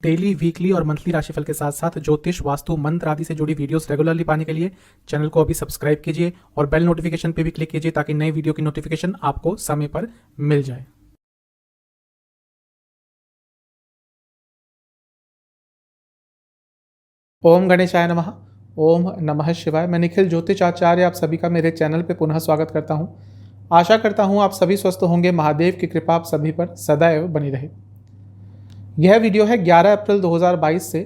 Daily, weekly और monthly राशिफल के साथ साथ ज्योतिष, वास्तु, मंत्र आदि से जुड़ी वीडियोस रेगुलरली पाने के लिए चैनल को अभी सब्सक्राइब कीजिए और बेल नोटिफिकेशन पे भी क्लिक कीजिए ताकि नई वीडियो की नोटिफिकेशन आपको समय पर मिल जाए। ओम गणेशाय नमः। ओम नमः शिवाय। मैं निखिल ज्योतिष आचार्य आप सभी का मेरे चैनल पे पुनः स्वागत करता हूँ। आशा करता हूँ आप सभी स्वस्थ होंगे। महादेव की कृपा आप सभी पर सदैव बनी रहे। यह वीडियो है 11 अप्रैल 2022 से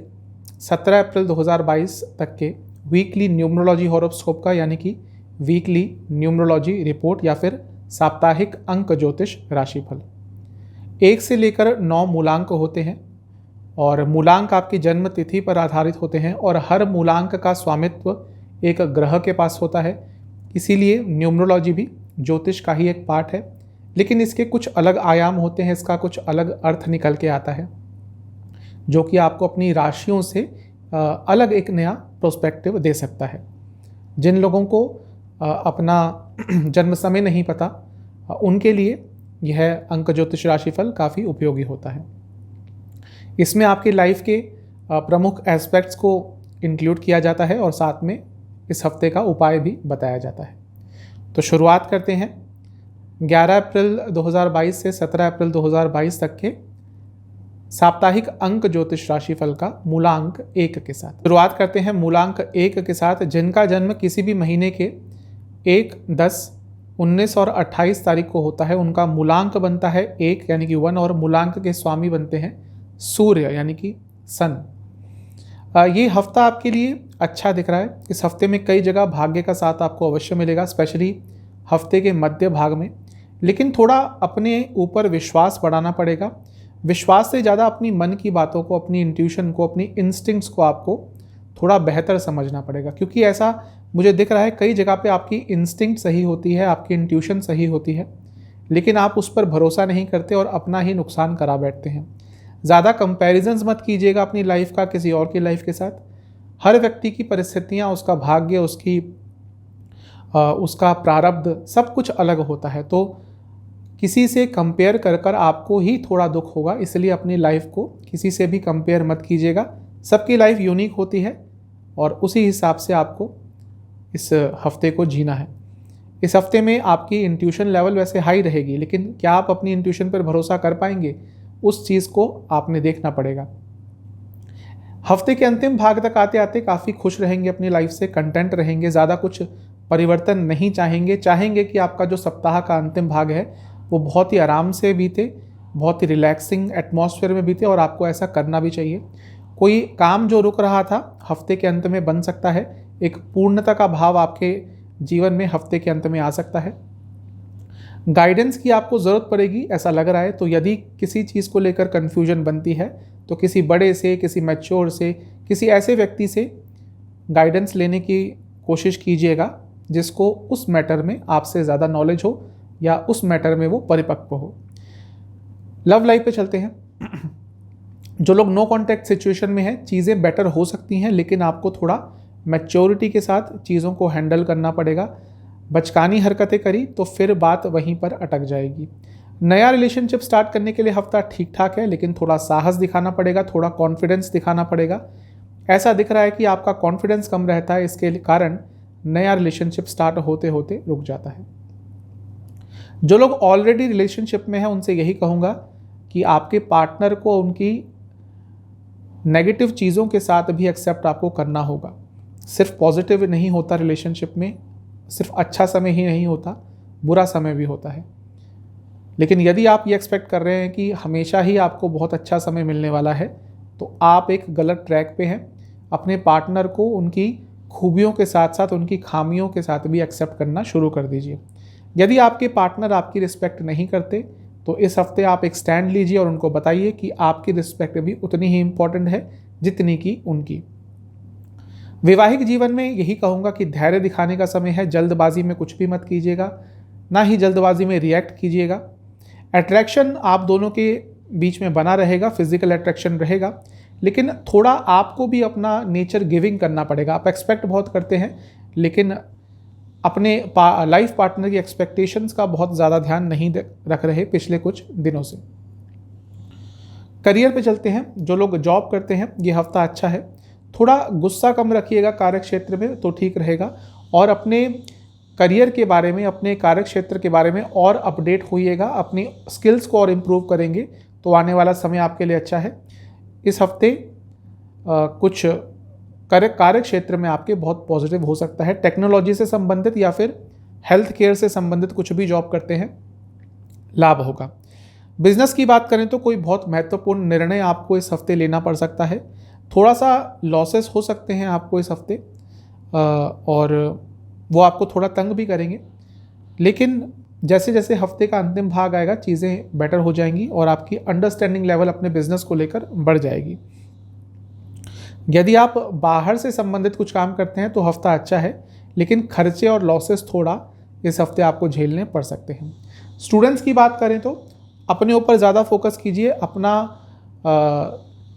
17 अप्रैल 2022 तक के वीकली न्यूमरोलॉजी हॉरोस्कोप का, यानी कि वीकली न्यूमरोलॉजी रिपोर्ट या फिर साप्ताहिक अंक ज्योतिष राशिफल। 1 से लेकर 9 मूलांक होते हैं और मूलांक आपकी जन्म तिथि पर आधारित होते हैं और हर मूलांक का स्वामित्व एक ग्रह के पास होता है। इसीलिए न्यूमरोलॉजी भी ज्योतिष का ही एक पार्ट है, लेकिन इसके कुछ अलग आयाम होते हैं, इसका कुछ अलग अर्थ निकल के आता है जो कि आपको अपनी राशियों से अलग एक नया प्रोस्पेक्टिव दे सकता है। जिन लोगों को अपना जन्म समय नहीं पता उनके लिए यह अंक ज्योतिष राशिफल काफ़ी उपयोगी होता है। इसमें आपकी लाइफ के प्रमुख एस्पेक्ट्स को इंक्लूड किया जाता है और साथ में इस हफ्ते का उपाय भी बताया जाता है। तो शुरुआत करते हैं 11 अप्रैल 2022 से 17 अप्रैल 2022 तक के साप्ताहिक अंक ज्योतिष राशिफल का मूलांक 1 के साथ। शुरुआत करते हैं मूलांक 1 के साथ। जिनका जन्म किसी भी महीने के 1, 10, 19 और 28 तारीख को होता है उनका मूलांक बनता है 1 यानी कि 1 और मूलांक के स्वामी बनते हैं सूर्य यानी कि सन। ये हफ्ता आपके लिए अच्छा दिख रहा है। इस हफ्ते में कई जगह भाग्य का साथ आपको अवश्य मिलेगा, स्पेशली हफ्ते के मध्य भाग में। लेकिन थोड़ा अपने ऊपर विश्वास बढ़ाना पड़ेगा। विश्वास से ज़्यादा अपनी मन की बातों को, अपनी इंट्यूशन को, अपनी इंस्टिंक्ट्स को आपको थोड़ा बेहतर समझना पड़ेगा, क्योंकि ऐसा मुझे दिख रहा है कई जगह पे आपकी इंस्टिंक्ट सही होती है, आपकी इंट्यूशन सही होती है, लेकिन आप उस पर भरोसा नहीं करते और अपना ही नुकसान करा बैठते हैं। ज़्यादा कंपैरिजंस मत कीजिएगा अपनी लाइफ का किसी और की लाइफ के साथ। हर व्यक्ति की परिस्थितियाँ, उसका भाग्य, उसका प्रारब्ध सब कुछ अलग होता है। तो किसी से कंपेयर कर कर आपको ही थोड़ा दुख होगा, इसलिए अपनी लाइफ को किसी से भी कंपेयर मत कीजिएगा। सबकी लाइफ यूनिक होती है और उसी हिसाब से आपको इस हफ्ते को जीना है। इस हफ्ते में आपकी इंट्यूशन लेवल वैसे हाई रहेगी, लेकिन क्या आप अपनी इंट्यूशन पर भरोसा कर पाएंगे, उस चीज़ को आपने देखना पड़ेगा। हफ्ते के अंतिम भाग तक आते आते काफ़ी खुश रहेंगे अपनी लाइफ से, कंटेंट रहेंगे, ज़्यादा कुछ परिवर्तन नहीं चाहेंगे कि आपका जो सप्ताह का अंतिम भाग है वो बहुत ही आराम से बीते, बहुत ही रिलैक्सिंग एटमॉस्फेयर में बीते, और आपको ऐसा करना भी चाहिए। कोई काम जो रुक रहा था हफ्ते के अंत में बन सकता है। एक पूर्णता का भाव आपके जीवन में हफ्ते के अंत में आ सकता है। गाइडेंस की आपको ज़रूरत पड़ेगी ऐसा लग रहा है। तो यदि किसी चीज़ को लेकर कन्फ्यूजन बनती है तो किसी बड़े से, किसी मैच्योर से, किसी ऐसे व्यक्ति से गाइडेंस लेने की कोशिश कीजिएगा जिसको उस मैटर में आपसे ज़्यादा नॉलेज हो या उस मैटर में वो परिपक्व हो। लव लाइफ पे चलते हैं। जो लोग नो कॉन्टैक्ट सिचुएशन में हैं, चीज़ें बेटर हो सकती हैं, लेकिन आपको थोड़ा मैच्योरिटी के साथ चीज़ों को हैंडल करना पड़ेगा। बचकानी हरकतें करी तो फिर बात वहीं पर अटक जाएगी। नया रिलेशनशिप स्टार्ट करने के लिए हफ्ता ठीक ठाक है, लेकिन थोड़ा साहस दिखाना पड़ेगा, थोड़ा कॉन्फिडेंस दिखाना पड़ेगा। ऐसा दिख रहा है कि आपका कॉन्फिडेंस कम रहता है, इसके कारण नया रिलेशनशिप स्टार्ट होते होते रुक जाता है। जो लोग ऑलरेडी रिलेशनशिप में हैं उनसे यही कहूँगा कि आपके पार्टनर को उनकी नेगेटिव चीज़ों के साथ भी एक्सेप्ट आपको करना होगा। सिर्फ पॉजिटिव नहीं होता रिलेशनशिप में, सिर्फ अच्छा समय ही नहीं होता, बुरा समय भी होता है। लेकिन यदि आप ये एक्सपेक्ट कर रहे हैं कि हमेशा ही आपको बहुत अच्छा समय मिलने वाला है तो आप एक गलत ट्रैक पे हैं। अपने पार्टनर को उनकी खूबियों के साथ साथ उनकी खामियों के साथ भी एक्सेप्ट करना शुरू कर दीजिए। यदि आपके पार्टनर आपकी रिस्पेक्ट नहीं करते तो इस हफ्ते आप एक स्टैंड लीजिए और उनको बताइए कि आपकी रिस्पेक्ट भी उतनी ही इम्पोर्टेंट है जितनी कि उनकी। वैवाहिक जीवन में यही कहूँगा कि धैर्य दिखाने का समय है। जल्दबाजी में कुछ भी मत कीजिएगा, ना ही जल्दबाजी में रिएक्ट कीजिएगा। अट्रैक्शन आप दोनों के बीच में बना रहेगा, फिजिकल अट्रैक्शन रहेगा, लेकिन थोड़ा आपको भी अपना नेचर गिविंग करना पड़ेगा। आप एक्सपेक्ट बहुत करते हैं, लेकिन अपने लाइफ पार्टनर की एक्सपेक्टेशंस का बहुत ज़्यादा ध्यान नहीं रख रहे पिछले कुछ दिनों से। करियर पे चलते हैं। जो लोग जॉब करते हैं ये हफ्ता अच्छा है। थोड़ा गुस्सा कम रखिएगा कार्य क्षेत्र में तो ठीक रहेगा, और अपने करियर के बारे में, अपने कार्य क्षेत्र के बारे में और अपडेट होइएगा, अपनी स्किल्स को और इम्प्रूव करेंगे तो आने वाला समय आपके लिए अच्छा है। इस हफ्ते कुछ कार्य क्षेत्र में आपके बहुत पॉजिटिव हो सकता है। टेक्नोलॉजी से संबंधित या फिर हेल्थ केयर से संबंधित कुछ भी जॉब करते हैं, लाभ होगा। बिजनेस की बात करें तो कोई बहुत महत्वपूर्ण निर्णय आपको इस हफ्ते लेना पड़ सकता है। थोड़ा सा लॉसेस हो सकते हैं आपको इस हफ्ते, और वो आपको थोड़ा तंग भी करेंगे, लेकिन जैसे जैसे हफ्ते का अंतिम भाग आएगा चीज़ें बेटर हो जाएंगी और आपकी अंडरस्टैंडिंग लेवल अपने बिजनेस को लेकर बढ़ जाएगी। यदि आप बाहर से संबंधित कुछ काम करते हैं तो हफ्ता अच्छा है, लेकिन खर्चे और लॉसेस थोड़ा इस हफ्ते आपको झेलने पड़ सकते हैं। स्टूडेंट्स की बात करें तो अपने ऊपर ज़्यादा फोकस कीजिए, अपना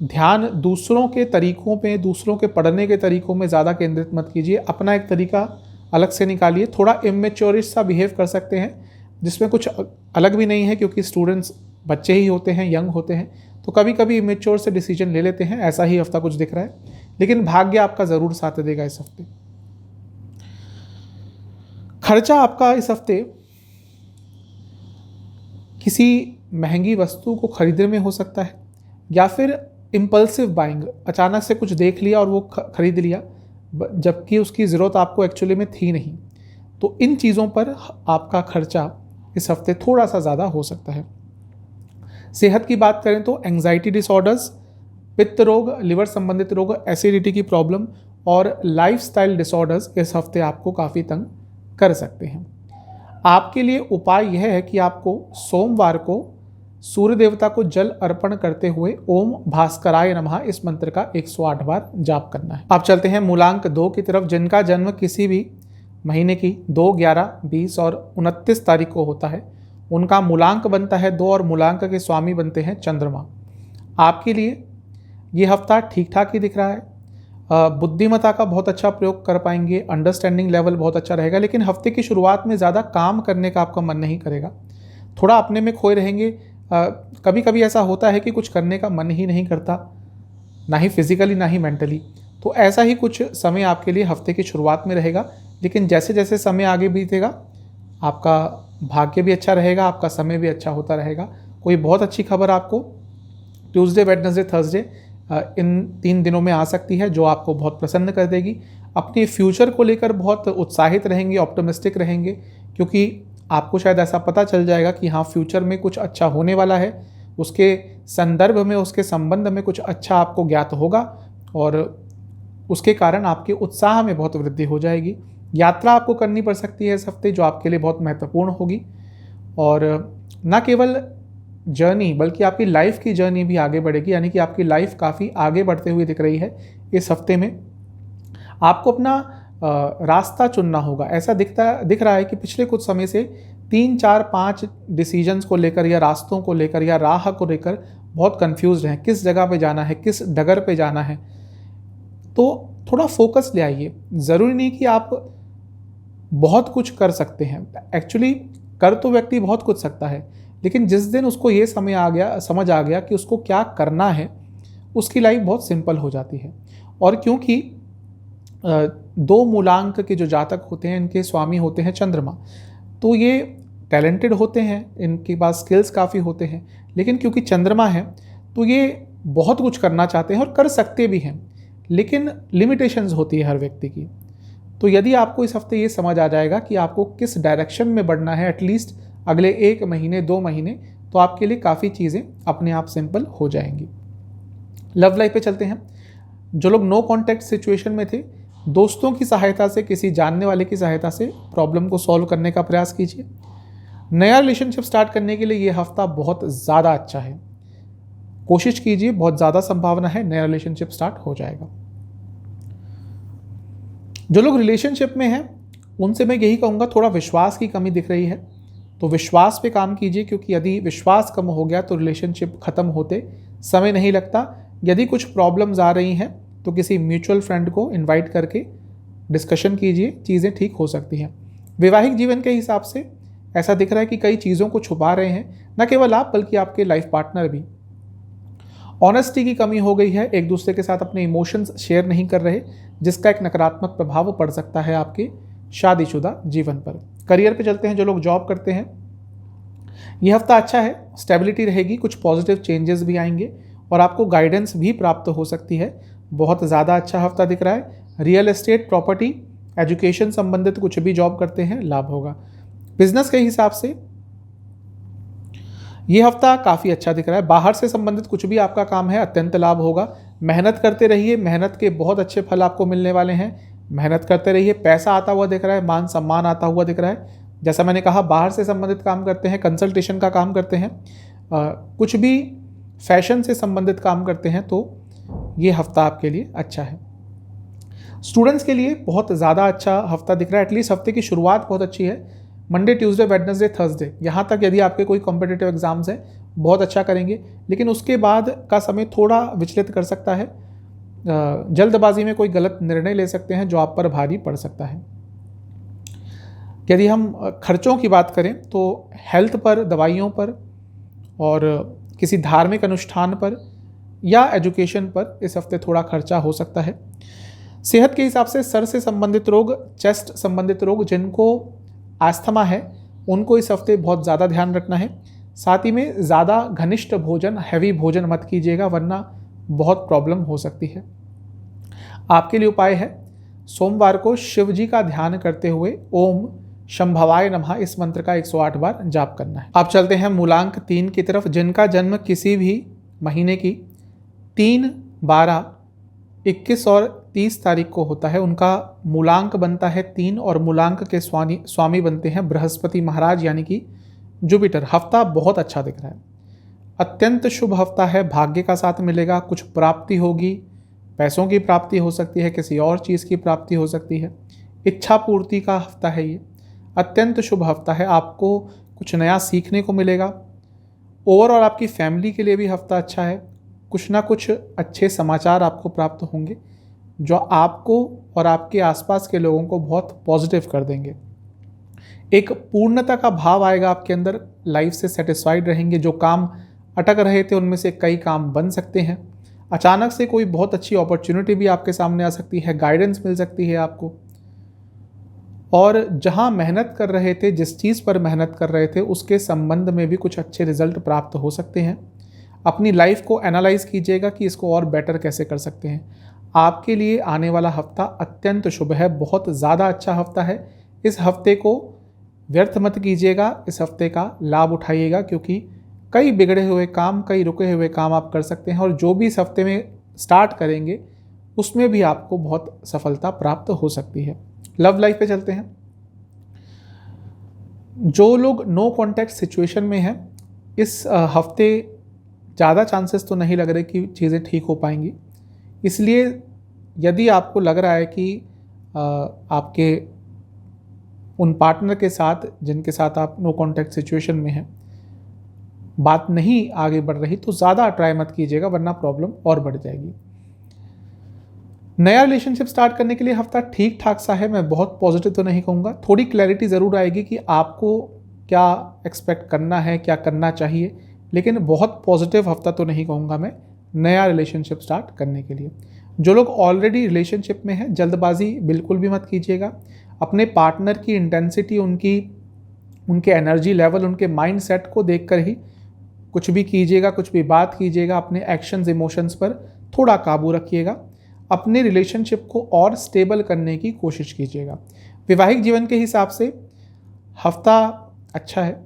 ध्यान दूसरों के तरीक़ों पे, दूसरों के पढ़ने के तरीक़ों में ज़्यादा केंद्रित मत कीजिए। अपना एक तरीका अलग से निकालिए। थोड़ा इमेच्योरिश सा बिहेव कर सकते हैं, जिसमें कुछ अलग भी नहीं है, क्योंकि स्टूडेंट्स बच्चे ही होते हैं, यंग होते हैं, तो कभी कभी इमेच्योर से डिसीजन ले लेते हैं। ऐसा ही हफ्ता कुछ दिख रहा है, लेकिन भाग्य आपका ज़रूर साथ देगा इस हफ्ते। खर्चा आपका इस हफ्ते किसी महंगी वस्तु को खरीदने में हो सकता है, या फिर इम्पल्सिव बाइंग, अचानक से कुछ देख लिया और वो खरीद लिया जबकि उसकी ज़रूरत आपको एक्चुअली में थी नहीं। तो इन चीज़ों पर आपका खर्चा इस हफ्ते थोड़ा सा ज़्यादा हो सकता है। सेहत की बात करें तो एंग्जाइटी डिसऑर्डर्स, पित्त रोग, लिवर संबंधित रोग, एसिडिटी की प्रॉब्लम और लाइफस्टाइल डिसऑर्डर्स इस हफ्ते आपको काफ़ी तंग कर सकते हैं। आपके लिए उपाय यह है कि आपको सोमवार को सूर्य देवता को जल अर्पण करते हुए ओम भास्कराय नमः इस मंत्र का 108 बार जाप करना है। अब चलते हैं मूलांक 2 की तरफ। जिनका जन्म किसी भी महीने की 2, 11, 20 और 29 तारीख को होता है, उनका मूलांक बनता है 2 और मूलांक के स्वामी बनते हैं चंद्रमा। आपके लिए ये हफ्ता ठीक ठाक ही दिख रहा है। बुद्धिमत्ता का बहुत अच्छा प्रयोग कर पाएंगे, अंडरस्टैंडिंग लेवल बहुत अच्छा रहेगा, लेकिन हफ्ते की शुरुआत में ज़्यादा काम करने का आपका मन नहीं करेगा, थोड़ा अपने में खोए रहेंगे। कभी कभी ऐसा होता है कि कुछ करने का मन ही नहीं करता, ना ही फिजिकली ना ही मेंटली। तो ऐसा ही कुछ समय आपके लिए हफ्ते की शुरुआत में रहेगा, लेकिन जैसे जैसे समय आगे बीतेगा आपका भाग्य भी अच्छा रहेगा, आपका समय भी अच्छा होता रहेगा। कोई बहुत अच्छी खबर आपको ट्यूसडे, वेडनेसडे, थर्सडे इन 3 दिनों में आ सकती है, जो आपको बहुत प्रसन्न कर देगी। अपने फ्यूचर को लेकर बहुत उत्साहित रहेंगे, ऑप्टिमिस्टिक रहेंगे, क्योंकि आपको शायद ऐसा पता चल जाएगा कि हाँ, फ्यूचर में कुछ अच्छा होने वाला है। उसके संदर्भ में, उसके संबंध में कुछ अच्छा आपको ज्ञात होगा और उसके कारण आपके उत्साह में बहुत वृद्धि हो जाएगी। यात्रा आपको करनी पड़ सकती है इस हफ्ते, जो आपके लिए बहुत महत्वपूर्ण होगी, और न केवल जर्नी बल्कि आपकी लाइफ की जर्नी भी आगे बढ़ेगी, यानी कि आपकी लाइफ काफ़ी आगे बढ़ते हुए दिख रही है इस हफ्ते में। आपको अपना रास्ता चुनना होगा। ऐसा दिख रहा है कि पिछले कुछ समय से 3, 4, 5 डिसीजंस को लेकर या रास्तों को लेकर या राह को लेकर बहुत कंफ्यूज हैं, किस जगह पे जाना है, किस डगर पे जाना है। तो थोड़ा फोकस ले आइए। ज़रूरी नहीं कि आप बहुत कुछ कर सकते हैं, एक्चुअली कर तो व्यक्ति बहुत कुछ सकता है, लेकिन जिस दिन उसको ये समझ आ गया कि उसको क्या करना है, उसकी लाइफ बहुत सिंपल हो जाती है। और क्योंकि 2 मूलांक के जो जातक होते हैं, इनके स्वामी होते हैं चंद्रमा, तो ये टैलेंटेड होते हैं, इनके पास स्किल्स काफ़ी होते हैं, लेकिन क्योंकि चंद्रमा है तो ये बहुत कुछ करना चाहते हैं और कर सकते भी हैं, लेकिन लिमिटेशंस होती है हर व्यक्ति की। तो यदि आपको इस हफ्ते ये समझ आ जाएगा कि आपको किस डायरेक्शन में बढ़ना है, एटलीस्ट अगले 1 महीने 2 महीने, तो आपके लिए काफ़ी चीज़ें अपने आप सिंपल हो जाएंगी। लव लाइफ पे चलते हैं। जो लोग नो कॉन्टैक्ट सिचुएशन में थे, दोस्तों की सहायता से, किसी जानने वाले की सहायता से प्रॉब्लम को सॉल्व करने का प्रयास कीजिए। नया रिलेशनशिप स्टार्ट करने के लिए ये हफ्ता बहुत ज़्यादा अच्छा है, कोशिश कीजिए, बहुत ज़्यादा संभावना है नया रिलेशनशिप स्टार्ट हो जाएगा। जो लोग रिलेशनशिप में हैं उनसे मैं यही कहूँगा, थोड़ा विश्वास की कमी दिख रही है, तो विश्वास पे काम कीजिए, क्योंकि यदि विश्वास कम हो गया तो रिलेशनशिप ख़त्म होते समय नहीं लगता। यदि कुछ प्रॉब्लम्स आ रही हैं तो किसी म्यूचुअल फ्रेंड को इनवाइट करके डिस्कशन कीजिए, चीज़ें ठीक हो सकती हैं। वैवाहिक जीवन के हिसाब से ऐसा दिख रहा है कि कई चीज़ों को छुपा रहे हैं, न केवल आप बल्कि आपके लाइफ पार्टनर भी। ऑनेस्टी की कमी हो गई है, एक दूसरे के साथ अपने इमोशंस शेयर नहीं कर रहे, जिसका एक नकारात्मक प्रभाव पड़ सकता है आपके शादीशुदा जीवन पर। करियर पे चलते हैं, जो लोग जॉब करते हैं, ये हफ्ता अच्छा है, स्टेबिलिटी रहेगी, कुछ पॉजिटिव चेंजेस भी आएंगे और आपको गाइडेंस भी प्राप्त हो सकती है। बहुत ज़्यादा अच्छा हफ्ता दिख रहा है। रियल एस्टेट, प्रॉपर्टी, एजुकेशन संबंधित कुछ भी जॉब करते हैं, लाभ होगा। बिजनेस के हिसाब से ये हफ्ता काफ़ी अच्छा दिख रहा है। बाहर से संबंधित कुछ भी आपका काम है, अत्यंत लाभ होगा। मेहनत करते रहिए, मेहनत के बहुत अच्छे फल आपको मिलने वाले हैं। मेहनत करते रहिए, पैसा आता हुआ दिख रहा है, मान सम्मान आता हुआ दिख रहा है। जैसा मैंने कहा, बाहर से संबंधित काम करते हैं, कंसल्टेशन का काम करते हैं, कुछ भी फैशन से संबंधित काम करते हैं, तो ये हफ्ता आपके लिए अच्छा है। स्टूडेंट्स के लिए बहुत ज़्यादा अच्छा हफ्ता दिख रहा है। एटलीस्ट हफ्ते की शुरुआत बहुत अच्छी है। मंडे, ट्यूसडे, वेडनेसडे, थर्सडे, यहाँ तक यदि आपके कोई कॉम्पिटिटिव एग्जाम्स हैं, बहुत अच्छा करेंगे। लेकिन उसके बाद का समय थोड़ा विचलित कर सकता है। जल्दबाजी में कोई गलत निर्णय ले सकते हैं जो आप पर भारी पड़ सकता है। यदि हम खर्चों की बात करें तो हेल्थ पर, दवाइयों पर और किसी धार्मिक अनुष्ठान पर या एजुकेशन पर इस हफ्ते थोड़ा खर्चा हो सकता है। सेहत के हिसाब से सर से संबंधित रोग, चेस्ट संबंधित रोग, जिनको आस्थमा है, उनको इस हफ्ते बहुत ज़्यादा ध्यान रखना है। साथ ही में ज़्यादा घनिष्ठ भोजन, हैवी भोजन मत कीजिएगा, वरना बहुत प्रॉब्लम हो सकती है। आपके लिए उपाय है, सोमवार को शिव जी का ध्यान करते हुए ओम शंभवाय नमः इस मंत्र का 108 बार जाप करना है। आप चलते हैं मूलांक 3 की तरफ। जिनका जन्म किसी भी महीने की 3, 12, 21 और 30 तारीख को होता है, उनका मूलांक बनता है 3 और मूलांक के स्वामी बनते हैं बृहस्पति महाराज यानी कि जुपिटर। हफ्ता बहुत अच्छा दिख रहा है, अत्यंत शुभ हफ्ता है। भाग्य का साथ मिलेगा, कुछ प्राप्ति होगी, पैसों की प्राप्ति हो सकती है, किसी और चीज़ की प्राप्ति हो सकती है। इच्छा पूर्ति का हफ्ता है ये, अत्यंत शुभ हफ्ता है। आपको कुछ नया सीखने को मिलेगा। ओवरऑल आपकी फैमिली के लिए भी हफ्ता अच्छा है। कुछ ना कुछ अच्छे समाचार आपको प्राप्त होंगे जो आपको और आपके आसपास के लोगों को बहुत पॉजिटिव कर देंगे। एक पूर्णता का भाव आएगा आपके अंदर, लाइफ से सेटिस्फाइड रहेंगे। जो काम अटक रहे थे उनमें से कई काम बन सकते हैं। अचानक से कोई बहुत अच्छी अपॉर्चुनिटी भी आपके सामने आ सकती है, गाइडेंस मिल सकती है आपको। और जहां मेहनत कर रहे थे, जिस चीज़ पर मेहनत कर रहे थे, उसके संबंध में भी कुछ अच्छे रिजल्ट प्राप्त हो सकते हैं। अपनी लाइफ को एनालाइज कीजिएगा कि इसको और बेटर कैसे कर सकते हैं। आपके लिए आने वाला हफ्ता अत्यंत शुभ है, बहुत ज़्यादा अच्छा हफ्ता है। इस हफ्ते को व्यर्थ मत कीजिएगा, इस हफ्ते का लाभ उठाइएगा, क्योंकि कई बिगड़े हुए काम, कई रुके हुए काम आप कर सकते हैं। और जो भी इस हफ्ते में स्टार्ट करेंगे उसमें भी आपको बहुत सफलता प्राप्त हो सकती है। लव लाइफ पे चलते हैं। जो लोग नो कॉन्टैक्ट सिचुएशन में हैं, इस हफ्ते ज़्यादा चांसेस तो नहीं लग रहे कि चीज़ें ठीक हो पाएंगी। इसलिए यदि आपको लग रहा है कि आपके उन पार्टनर के साथ जिनके साथ आप नो कॉन्टैक्ट सिचुएशन में हैं, बात नहीं आगे बढ़ रही, तो ज़्यादा ट्राई मत कीजिएगा, वरना प्रॉब्लम और बढ़ जाएगी। नया रिलेशनशिप स्टार्ट करने के लिए हफ्ता ठीक ठाक सा है। मैं बहुत पॉजिटिव तो नहीं कहूँगा, थोड़ी क्लैरिटी ज़रूर आएगी कि आपको क्या एक्सपेक्ट करना है, क्या करना चाहिए, लेकिन बहुत पॉजिटिव हफ्ता तो नहीं कहूँगा मैं नया रिलेशनशिप स्टार्ट करने के लिए। जो लोग ऑलरेडी रिलेशनशिप में हैं, जल्दबाजी बिल्कुल भी मत कीजिएगा। अपने पार्टनर की इंटेंसिटी, उनके एनर्जी लेवल, उनके माइंड सेट को देखकर ही कुछ भी कीजिएगा, कुछ भी बात कीजिएगा। अपने एक्शंस, इमोशंस पर थोड़ा काबू रखिएगा। अपने रिलेशनशिप को और स्टेबल करने की कोशिश कीजिएगा। वैवाहिक जीवन के हिसाब से हफ्ता अच्छा है।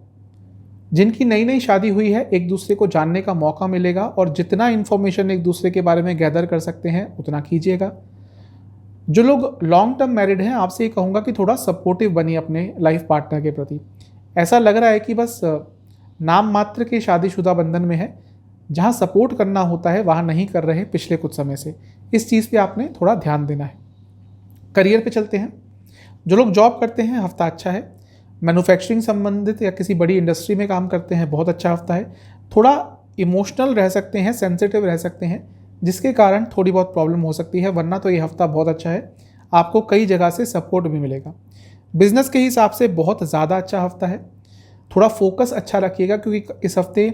जिनकी नई नई शादी हुई है, एक दूसरे को जानने का मौका मिलेगा और जितना इन्फॉर्मेशन एक दूसरे के बारे में गैदर कर सकते हैं उतना कीजिएगा। जो लोग लॉन्ग टर्म मैरिड हैं, आपसे ये कहूँगा कि थोड़ा सपोर्टिव बनिए अपने लाइफ पार्टनर के प्रति। ऐसा लग रहा है कि बस नाम मात्र के शादीशुदा बंधन में है, जहाँ सपोर्ट करना होता है वहाँ नहीं कर रहे पिछले कुछ समय से। इस चीज़ पे आपने थोड़ा ध्यान देना है। करियर पे चलते हैं। जो लोग जॉब करते हैं, हफ्ता अच्छा है। मैन्युफैक्चरिंग संबंधित या किसी बड़ी इंडस्ट्री में काम करते हैं, बहुत अच्छा हफ्ता है। थोड़ा इमोशनल रह सकते हैं, सेंसिटिव रह सकते हैं, जिसके कारण थोड़ी बहुत प्रॉब्लम हो सकती है, वरना तो ये हफ्ता बहुत अच्छा है। आपको कई जगह से सपोर्ट भी मिलेगा। बिजनेस के हिसाब से बहुत ज़्यादा अच्छा हफ्ता है। थोड़ा फोकस अच्छा रखिएगा, क्योंकि इस हफ्ते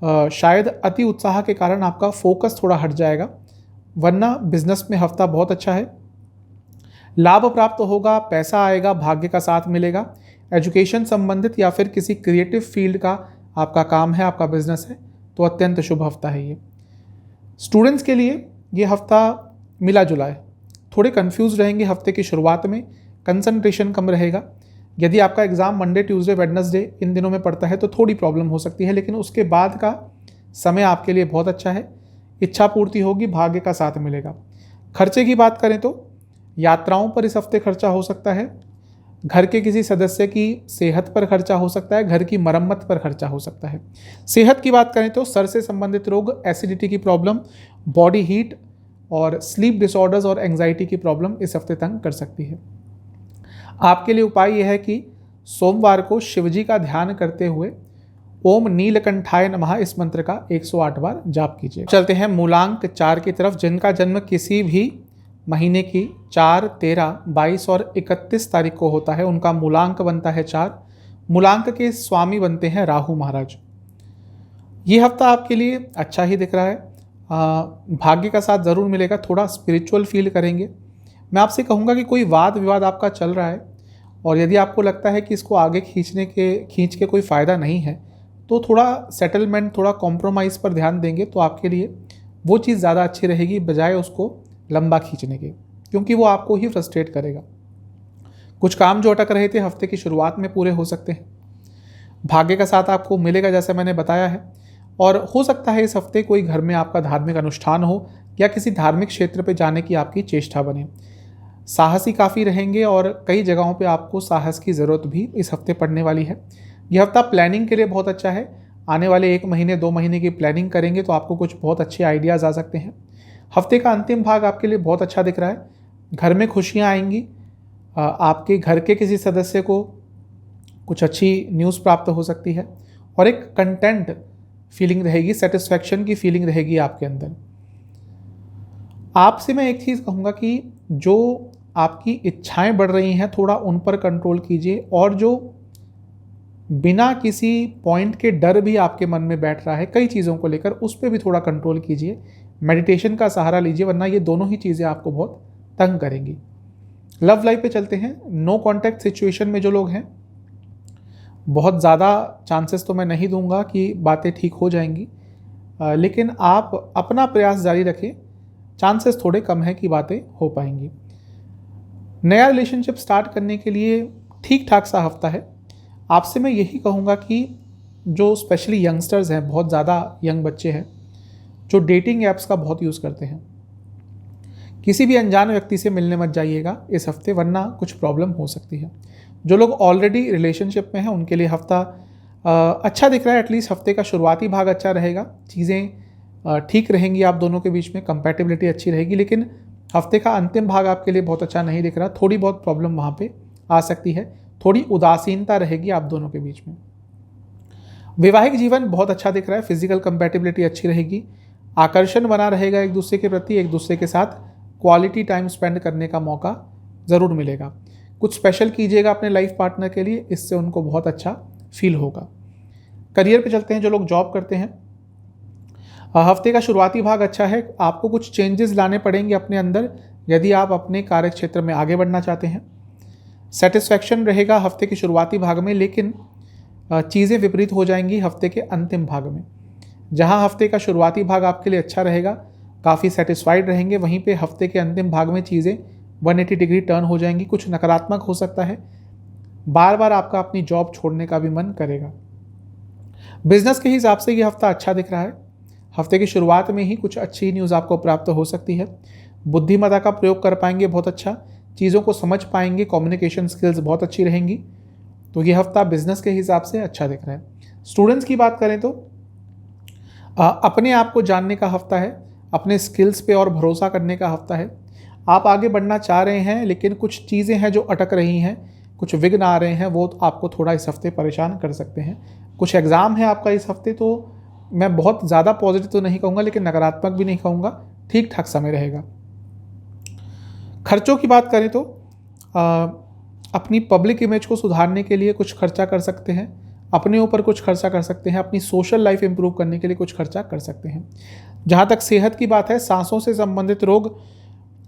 शायद अति उत्साह के कारण आपका फोकस थोड़ा हट जाएगा, वरना बिजनेस में हफ्ता बहुत अच्छा है। लाभ प्राप्त होगा, पैसा आएगा, भाग्य का साथ मिलेगा। एजुकेशन संबंधित या फिर किसी क्रिएटिव फील्ड का आपका काम है, आपका बिजनेस है, तो अत्यंत शुभ हफ्ता है ये। स्टूडेंट्स के लिए ये हफ्ता मिला जुला है, थोड़े कंफ्यूज रहेंगे हफ्ते की शुरुआत में, कंसंट्रेशन कम रहेगा। यदि आपका एग्ज़ाम मंडे, ट्यूसडे, वेडनेसडे इन दिनों में पड़ता है तो थोड़ी प्रॉब्लम हो सकती है, लेकिन उसके बाद का समय आपके लिए बहुत अच्छा है। इच्छा पूर्ति होगी, भाग्य का साथ मिलेगा। खर्चे की बात करें तो यात्राओं पर इस हफ्ते खर्चा हो सकता है, घर के किसी सदस्य की सेहत पर खर्चा हो सकता है, घर की मरम्मत पर खर्चा हो सकता है। सेहत की बात करें तो सर से संबंधित रोग, एसिडिटी की प्रॉब्लम, बॉडी हीट और स्लीप डिसऑर्डर्स और एंग्जाइटी की प्रॉब्लम इस हफ्ते तंग कर सकती है। आपके लिए उपाय यह है कि सोमवार को शिवजी का ध्यान करते हुए ओम नीलकंठाय नमः इस मंत्र का 108 बार जाप कीजिए। चलते हैं मूलांक 4 की तरफ। जिनका जन्म किसी भी महीने की 4, 13, 22 और 31 तारीख को होता है, उनका मूलांक बनता है 4। मूलांक के स्वामी बनते हैं राहु महाराज। ये हफ्ता आपके लिए अच्छा ही दिख रहा है, भाग्य का साथ ज़रूर मिलेगा, थोड़ा स्पिरिचुअल फील करेंगे। मैं आपसे कहूँगा कि कोई वाद विवाद आपका चल रहा है और यदि आपको लगता है कि इसको आगे खींच के कोई फ़ायदा नहीं है, तो थोड़ा सेटलमेंट, थोड़ा कॉम्प्रोमाइज़ पर ध्यान देंगे तो आपके लिए वो चीज़ ज़्यादा अच्छी रहेगी, बजाय उसको लंबा खींचने के, क्योंकि वो आपको ही फ्रस्ट्रेट करेगा। कुछ काम जो अटक रहे थे हफ्ते की शुरुआत में पूरे हो सकते हैं। भाग्य का साथ आपको मिलेगा जैसा मैंने बताया है, और हो सकता है इस हफ्ते कोई घर में आपका धार्मिक अनुष्ठान हो या किसी धार्मिक क्षेत्र पर जाने की आपकी चेष्टा बने। साहसी काफ़ी रहेंगे और कई जगहों पे आपको साहस की ज़रूरत भी इस हफ्ते पड़ने वाली है। यह हफ्ता प्लानिंग के लिए बहुत अच्छा है। आने वाले 1 महीने 2 महीने की प्लानिंग करेंगे तो आपको कुछ बहुत अच्छे आइडियाज़ आ सकते हैं। हफ्ते का अंतिम भाग आपके लिए बहुत अच्छा दिख रहा है। घर में खुशियाँ आएंगी, आपके घर के किसी सदस्य को कुछ अच्छी न्यूज़ प्राप्त हो सकती है और एक कंटेंट फीलिंग रहेगी, सेटिस्फैक्शन की फीलिंग रहेगी आपके अंदर। आपसे मैं एक चीज़ कहूँगा कि जो आपकी इच्छाएं बढ़ रही हैं थोड़ा उन पर कंट्रोल कीजिए, और जो बिना किसी पॉइंट के डर भी आपके मन में बैठ रहा है कई चीज़ों को लेकर, उस पर भी थोड़ा कंट्रोल कीजिए। मेडिटेशन का सहारा लीजिए, वरना ये दोनों ही चीज़ें आपको बहुत तंग करेंगी। लव लाइफ पे चलते हैं। नो कॉन्टैक्ट सिचुएशन में जो लोग हैं, बहुत ज़्यादा चांसेस तो मैं नहीं दूंगा कि बातें ठीक हो जाएंगी, लेकिन आप अपना प्रयास जारी रखें, चांसेस थोड़े कम है कि बातें हो पाएंगी। नया रिलेशनशिप स्टार्ट करने के लिए ठीक ठाक सा हफ्ता है। आपसे मैं यही कहूँगा कि जो स्पेशली यंगस्टर्स हैं, बहुत ज़्यादा यंग बच्चे हैं जो डेटिंग ऐप्स का बहुत यूज़ करते हैं, किसी भी अनजान व्यक्ति से मिलने मत जाइएगा इस हफ्ते, वरना कुछ प्रॉब्लम हो सकती है। जो लोग ऑलरेडी रिलेशनशिप में हैं उनके लिए हफ्ता अच्छा दिख रहा है। एटलीस्ट हफ्ते का शुरुआती भाग अच्छा रहेगा, चीज़ें ठीक रहेंगी आप दोनों के बीच में, कंपैटिबिलिटी अच्छी रहेगी। लेकिन हफ्ते का अंतिम भाग आपके लिए बहुत अच्छा नहीं दिख रहा, थोड़ी बहुत प्रॉब्लम वहाँ पे आ सकती है, थोड़ी उदासीनता रहेगी आप दोनों के बीच में। वैवाहिक जीवन बहुत अच्छा दिख रहा है, फिजिकल कंपैटिबिलिटी अच्छी रहेगी, आकर्षण बना रहेगा एक दूसरे के प्रति, एक दूसरे के साथ क्वालिटी टाइम स्पेंड करने का मौका ज़रूर मिलेगा। कुछ स्पेशल कीजिएगा अपने लाइफ पार्टनर के लिए, इससे उनको बहुत अच्छा फील होगा। करियर पे चलते हैं। जो लोग जॉब करते हैं, हफ्ते का शुरुआती भाग अच्छा है। आपको कुछ चेंजेस लाने पड़ेंगे अपने अंदर यदि आप अपने कार्य क्षेत्र में आगे बढ़ना चाहते हैं। सेटिस्फैक्शन रहेगा हफ्ते के शुरुआती भाग में, लेकिन चीज़ें विपरीत हो जाएंगी हफ्ते के अंतिम भाग में। जहां हफ्ते का शुरुआती भाग आपके लिए अच्छा रहेगा, काफ़ी सेटिस्फाइड रहेंगे, वहीं पे हफ्ते के अंतिम भाग में चीज़ें 180 डिग्री टर्न हो जाएंगी। कुछ नकारात्मक हो सकता है, बार बार आपका अपनी जॉब छोड़ने का भी मन करेगा। बिजनेस के हिसाब से ये हफ्ता अच्छा दिख रहा है। हफ्ते की शुरुआत में ही कुछ अच्छी न्यूज़ आपको प्राप्त हो सकती है। बुद्धिमत्ता का प्रयोग कर पाएंगे बहुत अच्छा, चीज़ों को समझ पाएंगे, कम्युनिकेशन स्किल्स बहुत अच्छी रहेंगी। तो ये हफ्ता बिजनेस के हिसाब से अच्छा दिख रहा है। स्टूडेंट्स की बात करें तो अपने आप को जानने का हफ्ता है, अपने स्किल्स पे और भरोसा करने का हफ्ता है। आप आगे बढ़ना चाह रहे हैं, लेकिन कुछ चीज़ें हैं जो अटक रही हैं, कुछ विघ्न आ रहे हैं, वो आपको थोड़ा इस हफ्ते परेशान कर सकते हैं। कुछ एग्ज़ाम है आपका इस हफ्ते, तो मैं बहुत ज़्यादा पॉजिटिव तो नहीं कहूँगा, लेकिन नकारात्मक भी नहीं कहूँगा, ठीक ठाक समय रहेगा। खर्चों की बात करें तो अपनी पब्लिक इमेज को सुधारने के लिए कुछ खर्चा कर सकते हैं। अपने ऊपर कुछ खर्चा कर सकते हैं, अपनी सोशल लाइफ इंप्रूव करने के लिए कुछ खर्चा कर सकते हैं। जहाँ तक सेहत की बात है, सांसों से संबंधित रोग,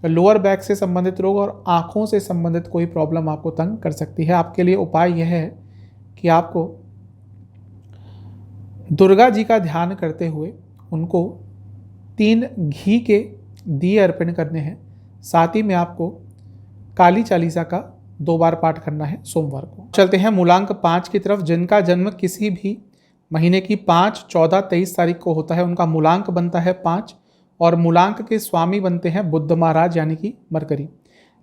लोअर बैक से संबंधित रोग और आँखों से संबंधित कोई प्रॉब्लम आपको तंग कर सकती है। आपके लिए उपाय यह है कि आपको दुर्गा जी का ध्यान करते हुए उनको 3 घी के दिए अर्पण करने हैं। साथ ही में आपको काली चालीसा का 2 बार पाठ करना है सोमवार को। चलते हैं मूलांक 5 की तरफ। जिनका जन्म किसी भी महीने की 5, 14, 23 तारीख को होता है, उनका मूलांक बनता है 5 और मूलांक के स्वामी बनते हैं बुद्ध महाराज यानी कि मरकरी।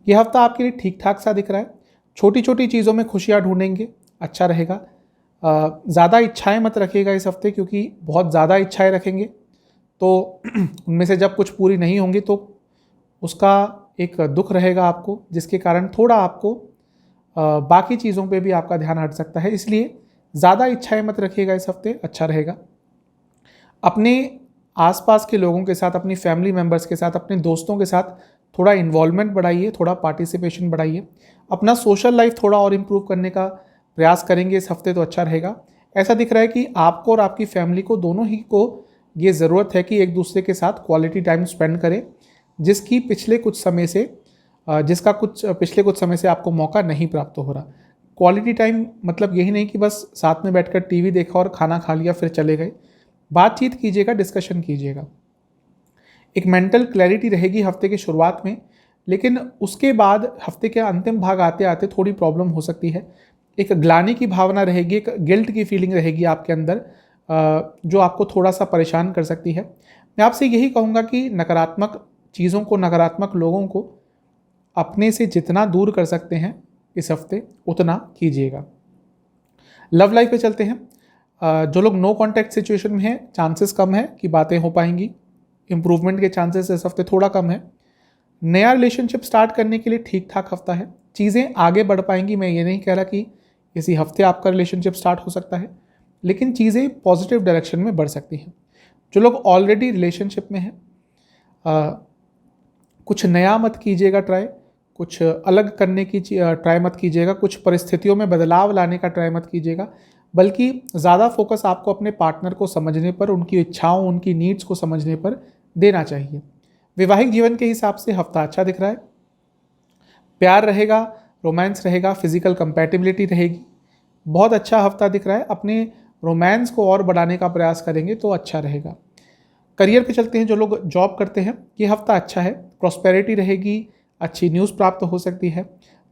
यह हफ्ता आपके लिए ठीक ठाक सा दिख रहा है। छोटी छोटी चीज़ों में खुशियाँ ढूंढेंगे, अच्छा रहेगा। ज़्यादा इच्छाएं मत रखिएगा इस हफ्ते, क्योंकि बहुत ज़्यादा इच्छाएं रखेंगे तो उनमें से जब कुछ पूरी नहीं होंगी तो उसका एक दुख रहेगा आपको, जिसके कारण थोड़ा आपको बाकी चीज़ों पे भी आपका ध्यान हट सकता है। इसलिए ज़्यादा इच्छाएं मत रखिएगा इस हफ्ते, अच्छा रहेगा। अपने आसपास के लोगों के साथ, अपनी फैमिली मेम्बर्स के साथ, अपने दोस्तों के साथ थोड़ा इन्वॉल्वमेंट बढ़ाइए, थोड़ा पार्टिसिपेशन बढ़ाइए। अपना सोशल लाइफ थोड़ा और इम्प्रूव करने का प्रयास करेंगे इस हफ्ते तो अच्छा रहेगा। ऐसा दिख रहा है कि आपको और आपकी फैमिली को, दोनों ही को ये ज़रूरत है कि एक दूसरे के साथ क्वालिटी टाइम स्पेंड करें, जिसका पिछले कुछ समय से आपको मौका नहीं प्राप्त हो रहा। क्वालिटी टाइम मतलब यही नहीं कि बस साथ में बैठकर टीवी देखा और खाना खा लिया फिर चले गए। बातचीत कीजिएगा, डिस्कशन कीजिएगा। एक मेंटल क्लैरिटी रहेगी हफ्ते की शुरुआत में, लेकिन उसके बाद हफ्ते के अंतिम भाग आते आते थोड़ी प्रॉब्लम हो सकती है। एक ग्लानि की भावना रहेगी, एक गिल्ट की फीलिंग रहेगी आपके अंदर, जो आपको थोड़ा सा परेशान कर सकती है। मैं आपसे यही कहूँगा कि नकारात्मक चीज़ों को, नकारात्मक लोगों को अपने से जितना दूर कर सकते हैं इस हफ्ते उतना कीजिएगा। लव लाइफ पे चलते हैं। जो लोग नो कॉन्टैक्ट सिचुएशन में हैं, चांसेस कम है कि बातें हो पाएंगी। इंप्रूवमेंट के चांसेस इस हफ्ते थोड़ा कम है। नया रिलेशनशिप स्टार्ट करने के लिए ठीक ठाक हफ्ता है। चीज़ें आगे बढ़ पाएंगी। मैं ये नहीं कह रहा कि इसी हफ्ते आपका रिलेशनशिप स्टार्ट हो सकता है, लेकिन चीज़ें पॉजिटिव डायरेक्शन में बढ़ सकती हैं। जो लोग ऑलरेडी रिलेशनशिप में हैं, कुछ नया मत कीजिएगा ट्राई, कुछ अलग करने की ट्राई मत कीजिएगा, कुछ परिस्थितियों में बदलाव लाने का ट्राई मत कीजिएगा, बल्कि ज़्यादा फोकस आपको अपने पार्टनर को समझने पर, उनकी इच्छाओं, उनकी नीड्स को समझने पर देना चाहिए। वैवाहिक जीवन के हिसाब से हफ्ता अच्छा दिख रहा है। प्यार रहेगा, रोमांस रहेगा, फिजिकल कंपैटिबिलिटी रहेगी। बहुत अच्छा हफ्ता दिख रहा है। अपने रोमांस को और बढ़ाने का प्रयास करेंगे तो अच्छा रहेगा। करियर पे चलते हैं। जो लोग जॉब करते हैं, ये हफ्ता अच्छा है। प्रॉस्पेरिटी रहेगी, अच्छी न्यूज़ प्राप्त हो सकती है।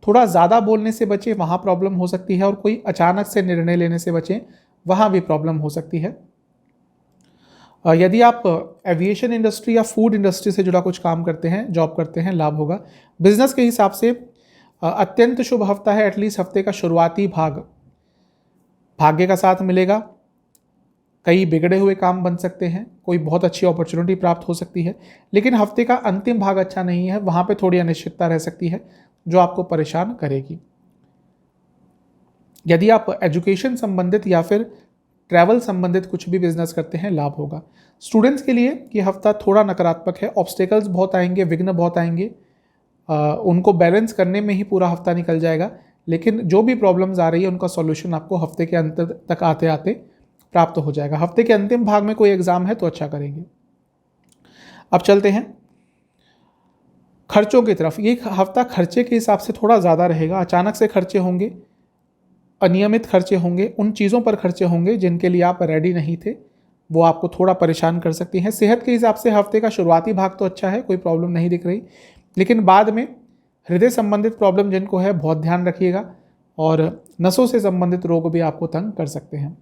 थोड़ा ज़्यादा बोलने से बचें, वहाँ प्रॉब्लम हो सकती है, और कोई अचानक से निर्णय लेने से बचें, वहाँ भी प्रॉब्लम हो सकती है। यदि आप एविएशन इंडस्ट्री या फूड इंडस्ट्री से जुड़ा कुछ काम करते हैं, जॉब करते हैं, लाभ होगा। बिजनेस के हिसाब से अत्यंत शुभ हफ्ता है। एटलीस्ट हफ्ते का शुरुआती भाग भाग्य का साथ मिलेगा। कई बिगड़े हुए काम बन सकते हैं, कोई बहुत अच्छी अपॉर्चुनिटी प्राप्त हो सकती है, लेकिन हफ्ते का अंतिम भाग अच्छा नहीं है। वहाँ पे थोड़ी अनिश्चितता रह सकती है जो आपको परेशान करेगी। यदि आप एजुकेशन संबंधित या फिर ट्रैवल संबंधित कुछ भी बिजनेस करते हैं, लाभ होगा। स्टूडेंट्स के लिए ये हफ्ता थोड़ा नकारात्मक है। ऑब्स्टेकल्स बहुत आएंगे, विघ्न बहुत आएंगे। उनको बैलेंस करने में ही पूरा हफ्ता निकल जाएगा, लेकिन जो भी प्रॉब्लम्स आ रही है उनका सॉल्यूशन आपको हफ्ते के अंत तक आते आते प्राप्त हो जाएगा। हफ्ते के अंतिम भाग में कोई एग्जाम है तो अच्छा करेंगे। अब चलते हैं खर्चों की तरफ। ये हफ्ता खर्चे के हिसाब से थोड़ा ज़्यादा रहेगा। अचानक से खर्चे होंगे, अनियमित खर्चे होंगे, उन चीज़ों पर खर्चे होंगे जिनके लिए आप रेडी नहीं थे, वो आपको थोड़ा परेशान कर सकती हैं। सेहत के हिसाब से हफ्ते का शुरुआती भाग तो अच्छा है, कोई प्रॉब्लम नहीं दिख रही, लेकिन बाद में हृदय संबंधित प्रॉब्लम जिनको है बहुत ध्यान रखिएगा, और नसों से संबंधित रोग भी आपको तंग कर सकते हैं।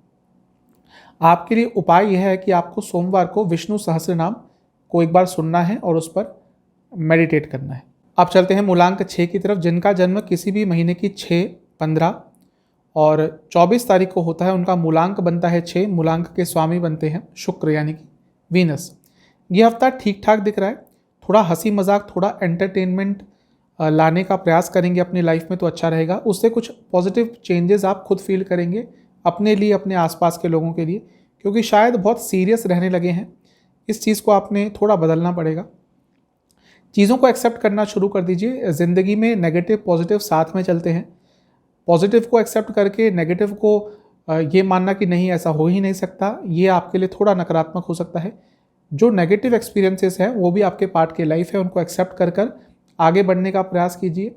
आपके लिए उपाय यह है कि आपको सोमवार को विष्णु सहस्त्रनाम को एक बार सुनना है और उस पर मेडिटेट करना है। अब चलते हैं मूलांक 6 की तरफ। जिनका जन्म किसी भी महीने की 6, 15 और 24 तारीख को होता है, उनका मूलांक बनता है 6। मूलांक के स्वामी बनते हैं शुक्र यानी कि वीनस। ये हफ्ता ठीक ठाक दिख रहा है। थोड़ा हंसी मजाक, थोड़ा एंटरटेनमेंट लाने का प्रयास करेंगे अपनी लाइफ में तो अच्छा रहेगा। उससे कुछ पॉजिटिव चेंजेस आप खुद फील करेंगे अपने लिए, अपने आसपास के लोगों के लिए, क्योंकि शायद बहुत सीरियस रहने लगे हैं। इस चीज़ को आपने थोड़ा बदलना पड़ेगा। चीज़ों को एक्सेप्ट करना शुरू कर दीजिए। ज़िंदगी में नेगेटिव पॉजिटिव साथ में चलते हैं। पॉजिटिव को एक्सेप्ट करके नेगेटिव को ये मानना कि नहीं ऐसा हो ही नहीं सकता, ये आपके लिए थोड़ा नकारात्मक हो सकता है। जो नेगेटिव एक्सपीरियंसेस हैं वो भी आपके पार्ट की लाइफ है, उनको एक्सेप्ट कर कर आगे बढ़ने का प्रयास कीजिए।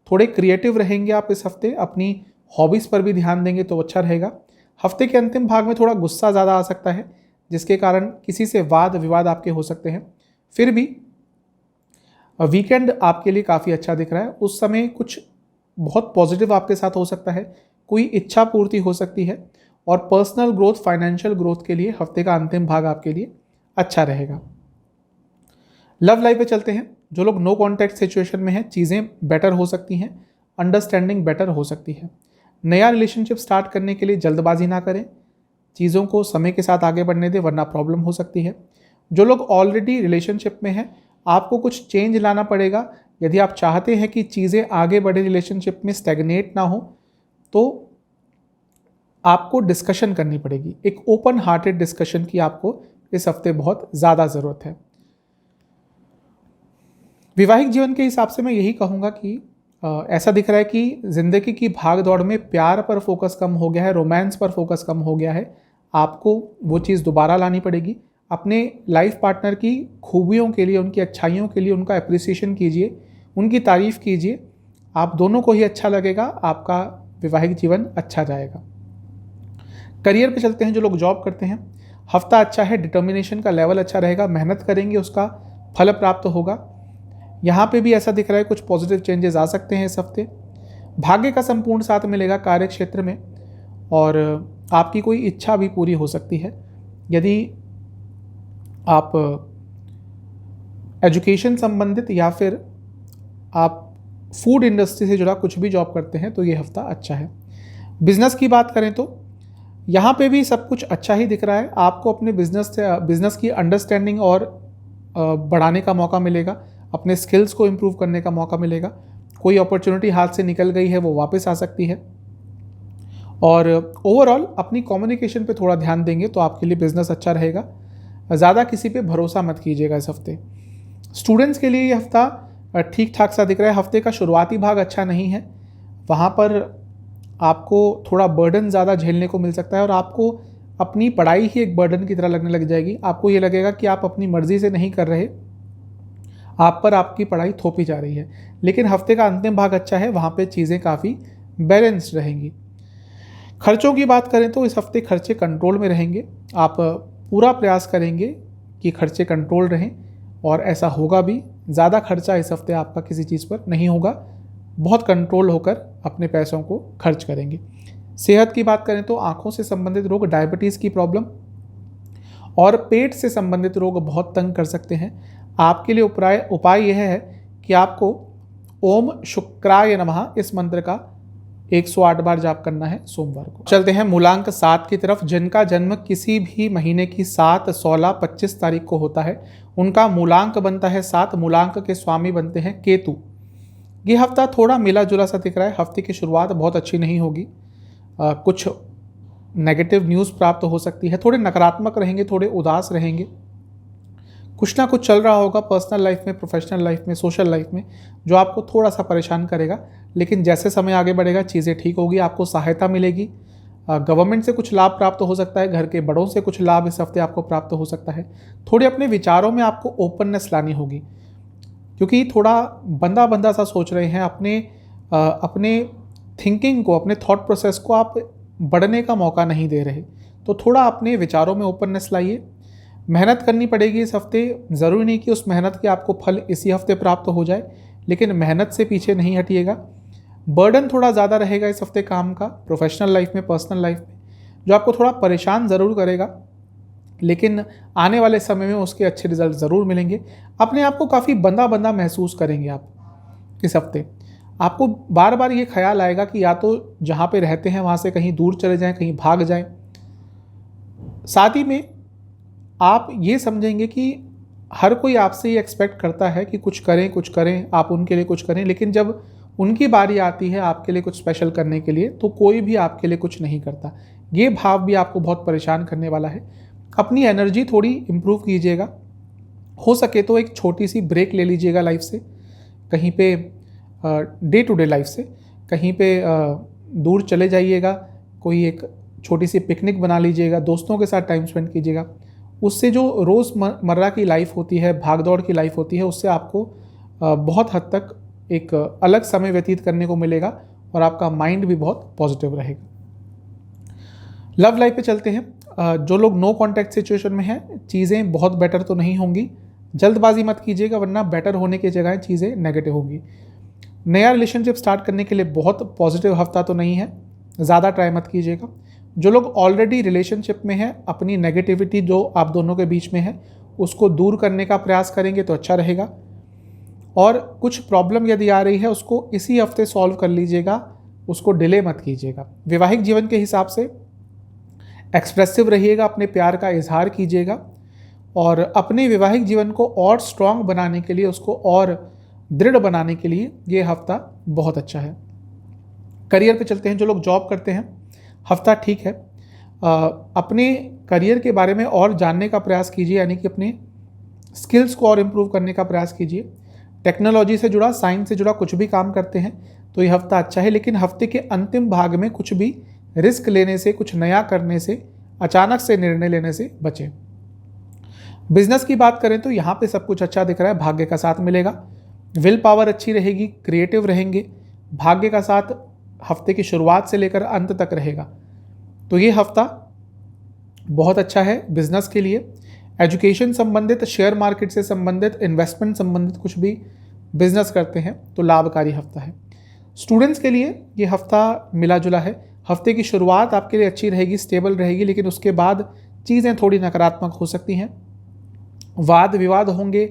थोड़े क्रिएटिव रहेंगे आप इस हफ्ते, अपनी हॉबीज़ पर भी ध्यान देंगे तो अच्छा रहेगा। हफ्ते के अंतिम भाग में थोड़ा गुस्सा ज़्यादा आ सकता है, जिसके कारण किसी से वाद विवाद आपके हो सकते हैं। फिर भी वीकेंड आपके लिए काफ़ी अच्छा दिख रहा है। उस समय कुछ बहुत पॉजिटिव आपके साथ हो सकता है, कोई इच्छा पूर्ति हो सकती है, और पर्सनल ग्रोथ, फाइनेंशियल ग्रोथ के लिए हफ्ते का अंतिम भाग आपके लिए अच्छा रहेगा। लव लाइफ पे चलते हैं। जो लोग नो कॉन्टैक्ट सिचुएशन में हैं, चीज़ें बेटर हो सकती हैं, अंडरस्टैंडिंग बेटर हो सकती है। नया रिलेशनशिप स्टार्ट करने के लिए जल्दबाजी ना करें, चीज़ों को समय के साथ आगे बढ़ने दें, वरना प्रॉब्लम हो सकती है। जो लोग ऑलरेडी रिलेशनशिप में हैं, आपको कुछ चेंज लाना पड़ेगा। यदि आप चाहते हैं कि चीज़ें आगे बढ़े, रिलेशनशिप में स्टैग्नेट ना हो, तो आपको डिस्कशन करनी पड़ेगी। एक ओपन हार्टेड डिस्कशन की आपको इस हफ्ते बहुत ज़्यादा ज़रूरत है। वैवाहिक जीवन के हिसाब से मैं यही कहूँगा कि ऐसा दिख रहा है कि ज़िंदगी की भाग दौड़ में प्यार पर फोकस कम हो गया है, रोमांस पर फोकस कम हो गया है। आपको वो चीज़ दोबारा लानी पड़ेगी। अपने लाइफ पार्टनर की खूबियों के लिए, उनकी अच्छाइयों के लिए उनका अप्रिसिएशन कीजिए, उनकी तारीफ़ कीजिए। आप दोनों को ही अच्छा लगेगा, आपका वैवाहिक जीवन अच्छा जाएगा। करियर पे चलते हैं। जो लोग जॉब करते हैं, हफ्ता अच्छा है, डिटर्मिनेशन का लेवल अच्छा रहेगा, मेहनत करेंगे उसका फल प्राप्त होगा। यहाँ पे भी ऐसा दिख रहा है कुछ पॉजिटिव चेंजेस आ सकते हैं इस हफ्ते। भाग्य का संपूर्ण साथ मिलेगा कार्य क्षेत्र में, और आपकी कोई इच्छा भी पूरी हो सकती है। यदि आप एजुकेशन संबंधित या फिर आप फूड इंडस्ट्री से जुड़ा कुछ भी जॉब करते हैं तो ये हफ्ता अच्छा है। बिजनेस की बात करें तो यहाँ पे भी सब कुछ अच्छा ही दिख रहा है। आपको अपने बिजनेस की अंडरस्टैंडिंग और बढ़ाने का मौका मिलेगा, अपने स्किल्स को इम्प्रूव करने का मौका मिलेगा। कोई अपॉर्चुनिटी हाथ से निकल गई है वो वापस आ सकती है, और ओवरऑल अपनी कम्युनिकेशन पे थोड़ा ध्यान देंगे तो आपके लिए बिजनेस अच्छा रहेगा। ज़्यादा किसी पे भरोसा मत कीजिएगा इस हफ्ते। स्टूडेंट्स के लिए ये हफ्ता ठीक ठाक सा दिख रहा है। हफ्ते का शुरुआती भाग अच्छा नहीं है, वहाँ पर आपको थोड़ा बर्डन ज़्यादा झेलने को मिल सकता है, और आपको अपनी पढ़ाई ही एक बर्डन की तरह लगने लग जाएगी। आपको ये लगेगा कि आप अपनी मर्ज़ी से नहीं कर रहे, आप पर आपकी पढ़ाई थोपी जा रही है। लेकिन हफ्ते का अंतिम भाग अच्छा है, वहाँ पे चीज़ें काफ़ी बैलेंस्ड रहेंगी। खर्चों की बात करें तो इस हफ्ते खर्चे कंट्रोल में रहेंगे। आप पूरा प्रयास करेंगे कि खर्चे कंट्रोल रहें, और ऐसा होगा भी। ज़्यादा खर्चा इस हफ्ते आपका किसी चीज़ पर नहीं होगा, बहुत कंट्रोल होकर अपने पैसों को खर्च करेंगे। सेहत की बात करें तो आँखों से संबंधित रोग, डायबिटीज़ की प्रॉब्लम और पेट से संबंधित रोग बहुत तंग कर सकते हैं। आपके लिए उपाय यह है कि आपको ओम शुक्राय नमः इस मंत्र का 108 बार जाप करना है सोमवार को। चलते हैं मूलांक 7 की तरफ। जिनका जन्म किसी भी महीने की 7, 16, 25 तारीख को होता है, उनका मूलांक बनता है 7। मूलांक के स्वामी बनते हैं केतु। ये हफ्ता थोड़ा मिला जुला सा दिख रहा है। हफ्ते की शुरुआत बहुत अच्छी नहीं होगी, कुछ नेगेटिव न्यूज़ प्राप्त हो सकती है, थोड़े नकारात्मक रहेंगे, थोड़े उदास रहेंगे। कुछ ना कुछ चल रहा होगा पर्सनल लाइफ में, प्रोफेशनल लाइफ में, सोशल लाइफ में, जो आपको थोड़ा सा परेशान करेगा। लेकिन जैसे समय आगे बढ़ेगा चीज़ें ठीक होगी, आपको सहायता मिलेगी। गवर्नमेंट से कुछ लाभ प्राप्त हो सकता है, घर के बड़ों से कुछ लाभ इस हफ्ते आपको प्राप्त हो सकता है। थोड़ी अपने विचारों में आपको ओपननेस लानी होगी, क्योंकि थोड़ा बंदा बंदा सा सोच रहे हैं। अपने थिंकिंग को, अपने थॉट प्रोसेस को आप बढ़ने का मौका नहीं दे रहे, तो थोड़ा अपने विचारों में ओपननेस लाइए। मेहनत करनी पड़ेगी इस हफ्ते। ज़रूरी नहीं कि उस मेहनत के आपको फल इसी हफ्ते प्राप्त हो जाए, लेकिन मेहनत से पीछे नहीं हटिएगा। बर्डन थोड़ा ज़्यादा रहेगा इस हफ्ते काम का, प्रोफेशनल लाइफ में, पर्सनल लाइफ में, जो आपको थोड़ा परेशान ज़रूर करेगा, लेकिन आने वाले समय में उसके अच्छे रिजल्ट ज़रूर मिलेंगे। अपने आप को काफ़ी बंदा बंदा महसूस करेंगे आप इस हफ्ते। आपको बार बार ये ख्याल आएगा कि या तो जहाँ पे रहते हैं वहाँ से कहीं दूर चले जाएं, कहीं भाग जाएं। साथ ही में आप ये समझेंगे कि हर कोई आपसे ये एक्सपेक्ट करता है कि कुछ करें, आप उनके लिए कुछ करें, लेकिन जब उनकी बारी आती है आपके लिए कुछ स्पेशल करने के लिए, तो कोई भी आपके लिए कुछ नहीं करता। ये भाव भी आपको बहुत परेशान करने वाला है। अपनी एनर्जी थोड़ी इम्प्रूव कीजिएगा। हो सके तो एक छोटी सी ब्रेक ले लीजिएगा लाइफ से, कहीं पे डे टू डे लाइफ से कहीं पे दूर चले जाइएगा। कोई एक छोटी सी पिकनिक बना लीजिएगा, दोस्तों के साथ टाइम स्पेंड कीजिएगा। उससे जो रोज़मर्रा की लाइफ होती है, भागदौड़ की लाइफ होती है, उससे आपको बहुत हद तक एक अलग समय व्यतीत करने को मिलेगा और आपका माइंड भी बहुत पॉजिटिव रहेगा। लव लाइफ पे चलते हैं। जो लोग नो कॉन्टैक्ट सिचुएशन में हैं, चीज़ें बहुत बेटर तो नहीं होंगी। जल्दबाजी मत कीजिएगा, वरना बेटर होने की जगह चीज़ें नेगेटिव होंगी। नया रिलेशनशिप स्टार्ट करने के लिए बहुत पॉजिटिव हफ्ता तो नहीं है, ज़्यादा ट्राई मत कीजिएगा। जो लोग ऑलरेडी रिलेशनशिप में हैं, अपनी नेगेटिविटी जो आप दोनों के बीच में है उसको दूर करने का प्रयास करेंगे तो अच्छा रहेगा। और कुछ प्रॉब्लम यदि आ रही है उसको इसी हफ्ते सॉल्व कर लीजिएगा, उसको डिले मत कीजिएगा। वैवाहिक जीवन के हिसाब से एक्सप्रेसिव रहिएगा, अपने प्यार का इजहार कीजिएगा और अपने वैवाहिक जीवन को और स्ट्रॉन्ग बनाने के लिए, उसको और दृढ़ बनाने के लिए ये हफ्ता बहुत अच्छा है। करियर पे चलते हैं। जो लोग जॉब करते हैं, हफ्ता ठीक है। अपने करियर के बारे में और जानने का प्रयास कीजिए, यानी कि अपने स्किल्स को और इम्प्रूव करने का प्रयास कीजिए। टेक्नोलॉजी से जुड़ा, साइंस से जुड़ा कुछ भी काम करते हैं तो ये हफ्ता अच्छा है, लेकिन हफ्ते के अंतिम भाग में कुछ भी रिस्क लेने से, कुछ नया करने से, अचानक से निर्णय लेने से बचें। बिजनेस की बात करें तो यहाँ पे सब कुछ अच्छा दिख रहा है, भाग्य का साथ मिलेगा, विल पावर अच्छी रहेगी, क्रिएटिव रहेंगे, भाग्य का साथ हफ्ते की शुरुआत से लेकर अंत तक रहेगा। तो ये हफ्ता बहुत अच्छा है बिजनेस के लिए। एजुकेशन संबंधित, शेयर मार्केट से संबंधित, इन्वेस्टमेंट संबंधित कुछ भी बिजनेस करते हैं तो लाभकारी हफ्ता है। स्टूडेंट्स के लिए ये हफ्ता मिला जुला है। हफ्ते की शुरुआत आपके लिए अच्छी रहेगी, स्टेबल रहेगी, लेकिन उसके बाद चीज़ें थोड़ी नकारात्मक हो सकती हैं। वाद विवाद होंगे,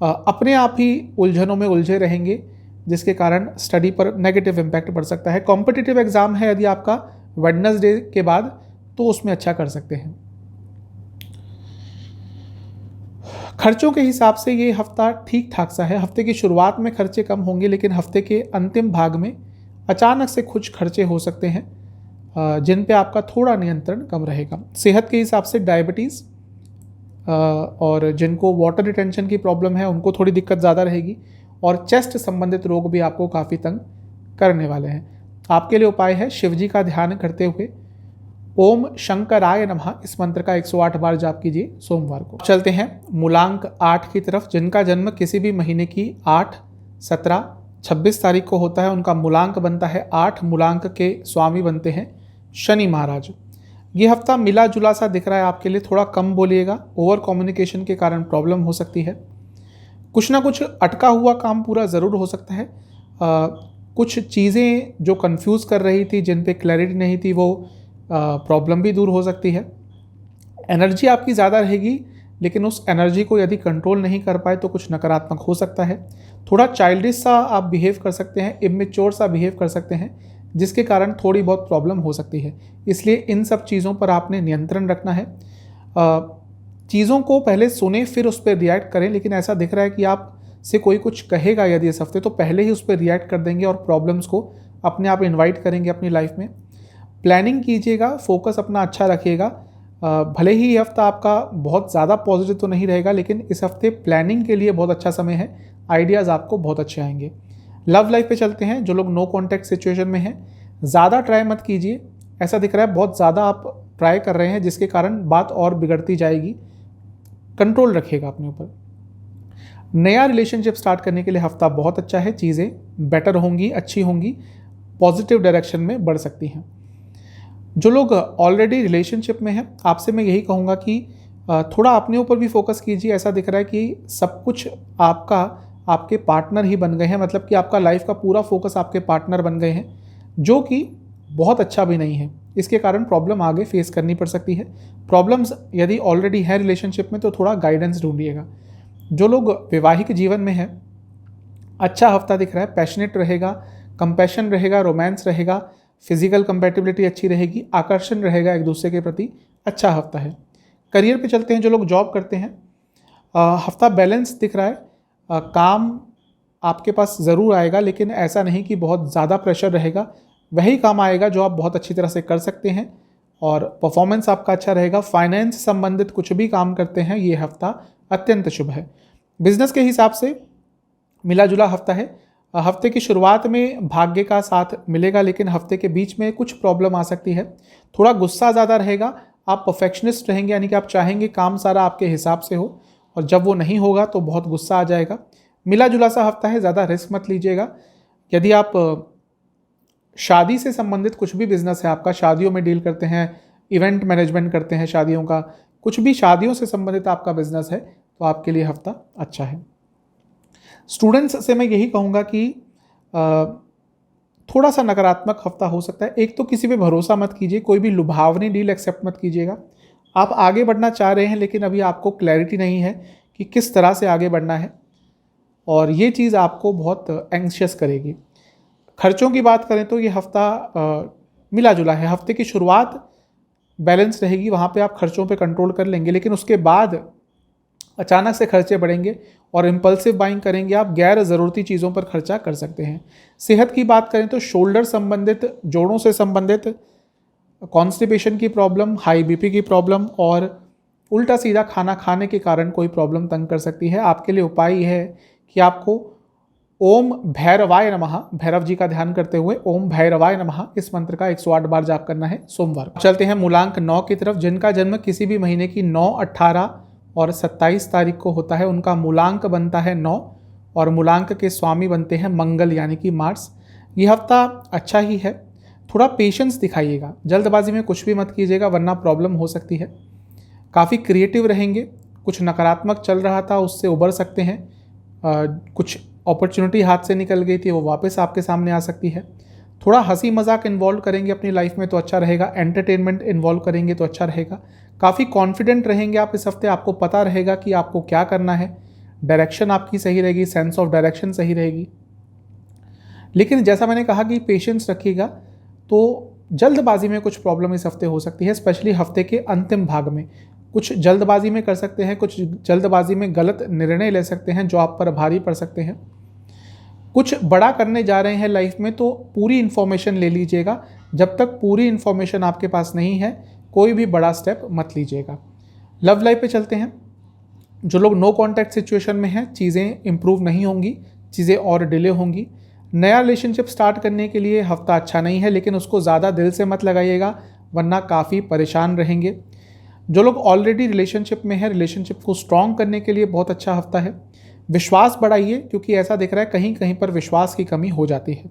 अपने आप ही उलझनों में उलझे रहेंगे, जिसके कारण स्टडी पर नेगेटिव इम्पैक्ट पड़ सकता है। कॉम्पिटिटिव एग्जाम है यदि आपका वेडनेसडे के बाद, तो उसमें अच्छा कर सकते हैं। खर्चों के हिसाब से ये हफ्ता ठीक ठाक सा है। हफ्ते की शुरुआत में खर्चे कम होंगे, लेकिन हफ्ते के अंतिम भाग में अचानक से कुछ खर्चे हो सकते हैं जिन पे आपका थोड़ा नियंत्रण कम रहेगा। सेहत के हिसाब से डायबिटीज़ और जिनको वाटर रिटेंशन की प्रॉब्लम है उनको थोड़ी दिक्कत ज़्यादा रहेगी, और चेस्ट संबंधित रोग भी आपको काफ़ी तंग करने वाले हैं। आपके लिए उपाय है शिवजी का ध्यान करते हुए ओम शंकराय नमः इस मंत्र का 108 बार जाप कीजिए सोमवार को। चलते हैं मूलांक 8 की तरफ। जिनका जन्म किसी भी महीने की 8, 17, 26 तारीख को होता है, उनका मूलांक बनता है 8। मूलांक के स्वामी बनते हैं शनि महाराज। ये हफ्ता मिला जुला सा दिख रहा है आपके लिए। थोड़ा कम बोलिएगा, ओवर कम्युनिकेशन के कारण प्रॉब्लम हो सकती है। कुछ ना कुछ अटका हुआ काम पूरा ज़रूर हो सकता है। कुछ चीज़ें जो कंफ्यूज कर रही थी, जिन पे क्लैरिटी नहीं थी, वो प्रॉब्लम भी दूर हो सकती है। एनर्जी आपकी ज़्यादा रहेगी, लेकिन उस एनर्जी को यदि कंट्रोल नहीं कर पाए तो कुछ नकारात्मक हो सकता है। थोड़ा चाइल्डिश सा आप बिहेव कर सकते हैं, इमेच्योर सा बिहेव कर सकते हैं, जिसके कारण थोड़ी बहुत प्रॉब्लम हो सकती है। इसलिए इन सब चीज़ों पर आपने नियंत्रण रखना है। चीज़ों को पहले सुने फिर उस पर रिएक्ट करें, लेकिन ऐसा दिख रहा है कि आप से कोई कुछ कहेगा यदि इस हफ्ते, तो पहले ही उस पर रिएक्ट कर देंगे और प्रॉब्लम्स को अपने आप इन्वाइट करेंगे अपनी लाइफ में। प्लानिंग कीजिएगा, फोकस अपना अच्छा रखिएगा। भले ही ये हफ्ता आपका बहुत ज़्यादा पॉजिटिव तो नहीं रहेगा, लेकिन इस हफ्ते प्लानिंग के लिए बहुत अच्छा समय है, आइडियाज़ आपको बहुत अच्छे आएंगे। लव लाइफ पे चलते हैं। जो लोग नो कॉन्टैक्ट सिचुएशन में हैं, ज़्यादा ट्राई मत कीजिए। ऐसा दिख रहा है बहुत ज़्यादा आप ट्राई कर रहे हैं, जिसके कारण बात और बिगड़ती जाएगी। कंट्रोल रखिएगा अपने ऊपर। नया रिलेशनशिप स्टार्ट करने के लिए हफ्ता बहुत अच्छा है। चीज़ें बेटर होंगी, अच्छी होंगी, पॉजिटिव डायरेक्शन में बढ़ सकती हैं। जो लोग ऑलरेडी रिलेशनशिप में हैं, आपसे मैं यही कहूँगा कि थोड़ा अपने ऊपर भी फोकस कीजिए। ऐसा दिख रहा है कि सब कुछ आपके पार्टनर ही बन गए हैं, मतलब कि आपका लाइफ का पूरा फोकस आपके पार्टनर बन गए हैं, जो कि बहुत अच्छा भी नहीं है। इसके कारण प्रॉब्लम आगे फेस करनी पड़ सकती है। प्रॉब्लम्स यदि ऑलरेडी है रिलेशनशिप में तो थोड़ा गाइडेंस ढूंढिएगा। जो लोग वैवाहिक जीवन में हैं, अच्छा हफ्ता दिख रहा है। पैशनेट रहेगा, कंपैशन रहेगा, रोमांस रहेगा, फिजिकल कंपैटिबिलिटी अच्छी रहेगी, आकर्षण रहेगा एक दूसरे के प्रति। अच्छा हफ्ता है। करियर पे चलते हैं। जो लोग जॉब करते हैं, हफ्ता बैलेंस दिख रहा है। काम आपके पास ज़रूर आएगा, लेकिन ऐसा नहीं कि बहुत ज़्यादा प्रेशर रहेगा। वही काम आएगा जो आप बहुत अच्छी तरह से कर सकते हैं और परफॉर्मेंस आपका अच्छा रहेगा। फाइनेंस संबंधित कुछ भी काम करते हैं, ये हफ्ता अत्यंत शुभ है। बिजनेस के हिसाब से मिला जुला हफ्ता है। हफ्ते की शुरुआत में भाग्य का साथ मिलेगा, लेकिन हफ्ते के बीच में कुछ प्रॉब्लम आ सकती है। थोड़ा गुस्सा ज़्यादा रहेगा, आप परफेक्शनिस्ट रहेंगे, यानी कि आप चाहेंगे काम सारा आपके हिसाब से हो, और जब वो नहीं होगा तो बहुत गुस्सा आ जाएगा। मिला जुला सा हफ्ता है, ज़्यादा रिस्क मत लीजिएगा। यदि आप शादी से संबंधित कुछ भी बिजनेस है आपका, शादियों में डील करते हैं, इवेंट मैनेजमेंट करते हैं शादियों का, कुछ भी शादियों से संबंधित आपका बिजनेस है, तो आपके लिए हफ्ता अच्छा है। स्टूडेंट्स से मैं यही कहूँगा कि थोड़ा सा नकारात्मक हफ्ता हो सकता है। एक तो किसी पे भरोसा मत कीजिए, कोई भी लुभावनी डील एक्सेप्ट मत कीजिएगा। आप आगे बढ़ना चाह रहे हैं, लेकिन अभी आपको क्लैरिटी नहीं है कि किस तरह से आगे बढ़ना है, और ये चीज़ आपको बहुत एंग्शियस करेगी। खर्चों की बात करें तो ये हफ्ता मिला जुला है। हफ्ते की शुरुआत बैलेंस रहेगी, वहाँ पे आप खर्चों पे कंट्रोल कर लेंगे, लेकिन उसके बाद अचानक से खर्चे बढ़ेंगे और इम्पल्सिव बाइंग करेंगे, आप गैर ज़रूरती चीज़ों पर खर्चा कर सकते हैं। सेहत की बात करें तो शोल्डर संबंधित, जोड़ों से संबंधित कॉन्स्टिपेशन की प्रॉब्लम, हाई बीपी की प्रॉब्लम और उल्टा सीधा खाना खाने के कारण कोई प्रॉब्लम तंग कर सकती है। आपके लिए उपाय यह है कि आपको ओम भैरवाय नमः, भैरव जी का ध्यान करते हुए ओम भैरवाय नमः इस मंत्र का 108 बार जाप करना है सोमवार को। चलते हैं मूलांक 9 की तरफ। जिनका जन्म किसी भी महीने की 9, 18 और 27 तारीख को होता है, उनका मूलांक बनता है 9 और मूलांक के स्वामी बनते हैं मंगल यानी कि मार्स। ये हफ्ता अच्छा ही है। थोड़ा पेशेंस दिखाइएगा, जल्दबाजी में कुछ भी मत कीजिएगा वरना प्रॉब्लम हो सकती है। काफ़ी क्रिएटिव रहेंगे, कुछ नकारात्मक चल रहा था उससे उबर सकते हैं। कुछ अपॉर्चुनिटी हाथ से निकल गई थी, वो वापस आपके सामने आ सकती है। थोड़ा हंसी मजाक इन्वॉल्व करेंगे अपनी लाइफ में तो अच्छा रहेगा, एंटरटेनमेंट इन्वॉल्व करेंगे तो अच्छा रहेगा। काफ़ी कॉन्फिडेंट रहेंगे आप इस हफ्ते, आपको पता रहेगा कि आपको क्या करना है, डायरेक्शन आपकी सही रहेगी, सेंस ऑफ डायरेक्शन सही रहेगी। लेकिन जैसा मैंने कहा कि पेशेंस रखिएगा, तो जल्दबाजी में कुछ प्रॉब्लम इस हफ्ते हो सकती है, स्पेशली हफ्ते के अंतिम भाग में। कुछ जल्दबाजी में कर सकते हैं, कुछ जल्दबाजी में गलत निर्णय ले सकते हैं जो आप पर भारी पड़ सकते हैं। कुछ बड़ा करने जा रहे हैं लाइफ में तो पूरी इन्फॉर्मेशन ले लीजिएगा, जब तक पूरी इन्फॉर्मेशन आपके पास नहीं है कोई भी बड़ा स्टेप मत लीजिएगा। लव लाइफ पे चलते हैं। जो लोग नो कॉन्टैक्ट सिचुएशन में हैं, चीज़ें इंप्रूव नहीं होंगी, चीज़ें और डिले होंगी। नया रिलेशनशिप स्टार्ट करने के लिए हफ्ता अच्छा नहीं है, लेकिन उसको ज़्यादा दिल से मत लगाइएगा वरना काफ़ी परेशान रहेंगे। जो लोग ऑलरेडी रिलेशनशिप में हैं, रिलेशनशिप को स्ट्रॉन्ग करने के लिए बहुत अच्छा हफ्ता है। विश्वास बढ़ाइए, क्योंकि ऐसा दिख रहा है कहीं कहीं पर विश्वास की कमी हो जाती है।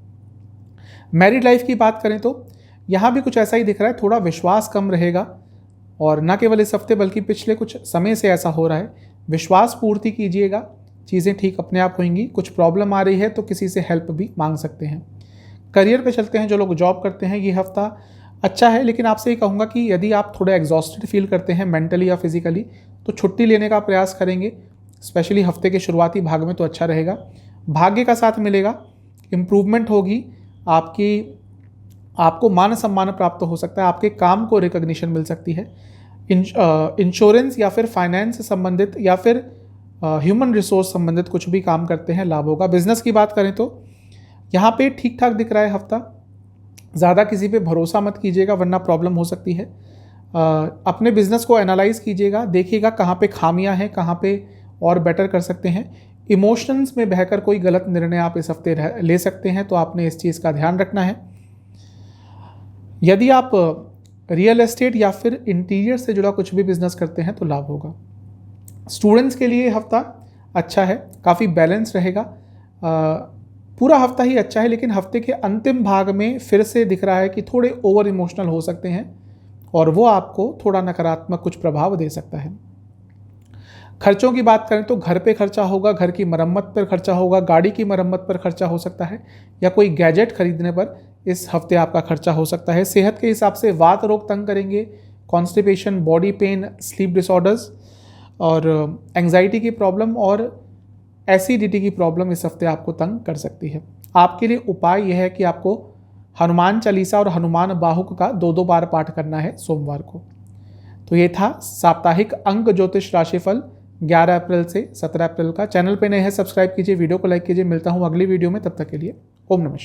मैरिड लाइफ की बात करें तो यहाँ भी कुछ ऐसा ही दिख रहा है, थोड़ा विश्वास कम रहेगा, और न केवल इस हफ्ते बल्कि पिछले कुछ समय से ऐसा हो रहा है। विश्वास पूर्ति कीजिएगा, चीज़ें ठीक अपने आप होंगी। कुछ प्रॉब्लम आ रही है तो किसी से हेल्प भी मांग सकते हैं। करियर पे चलते हैं। जो लोग जॉब करते हैं, ये हफ्ता अच्छा है, लेकिन आपसे ये कहूँगा कि यदि आप थोड़े एग्जॉस्टेड फील करते हैं मेंटली या फिजिकली, तो छुट्टी लेने का प्रयास करेंगे, स्पेशली हफ्ते के शुरुआती भाग में तो अच्छा रहेगा। भाग्य का साथ मिलेगा, इम्प्रूवमेंट होगी आपको मान सम्मान प्राप्त हो सकता है, आपके काम को रिकॉग्निशन मिल सकती है। इंश्योरेंस या फिर फाइनेंस से संबंधित या फिर ह्यूमन रिसोर्स संबंधित कुछ भी काम करते हैं, लाभ होगा। बिजनेस की बात करें तो यहाँ पे ठीक ठाक दिख रहा है हफ्ता। ज़्यादा किसी पे भरोसा मत कीजिएगा वरना प्रॉब्लम हो सकती है। अपने बिजनेस को एनालाइज कीजिएगा, देखिएगा कहाँ पे खामियां हैं, कहाँ पे और बेटर कर सकते हैं। इमोशंस में बहकर कोई गलत निर्णय आप इस हफ्ते ले सकते हैं, तो आपने इस चीज़ का ध्यान रखना है। यदि आप रियल एस्टेट या फिर इंटीरियर से जुड़ा कुछ भी बिजनेस करते हैं तो लाभ होगा। स्टूडेंट्स के लिए हफ्ता अच्छा है, काफ़ी बैलेंस रहेगा। पूरा हफ्ता ही अच्छा है, लेकिन हफ्ते के अंतिम भाग में फिर से दिख रहा है कि थोड़े ओवर इमोशनल हो सकते हैं और वो आपको थोड़ा नकारात्मक कुछ प्रभाव दे सकता है। खर्चों की बात करें तो घर पे खर्चा होगा, घर की मरम्मत पर खर्चा होगा, गाड़ी की मरम्मत पर खर्चा हो सकता है, या कोई गैजेट खरीदने पर इस हफ्ते आपका खर्चा हो सकता है। सेहत के हिसाब से वात रोग तंग करेंगे, constipation, body pain, sleep disorders और एंग्जाइटी की प्रॉब्लम और एसिडिटी की प्रॉब्लम इस हफ्ते आपको तंग कर सकती है। आपके लिए उपाय यह है कि आपको हनुमान चालीसा और हनुमान बाहुक का 2-2 बार पाठ करना है सोमवार को। तो ये था साप्ताहिक अंक ज्योतिष राशिफल 11 अप्रैल से 17 अप्रैल का। चैनल पे नए हैं, सब्सक्राइब कीजिए, वीडियो को लाइक कीजिए। मिलता हूँ अगली वीडियो में, तब तक के लिए ओम नमः शिवाय।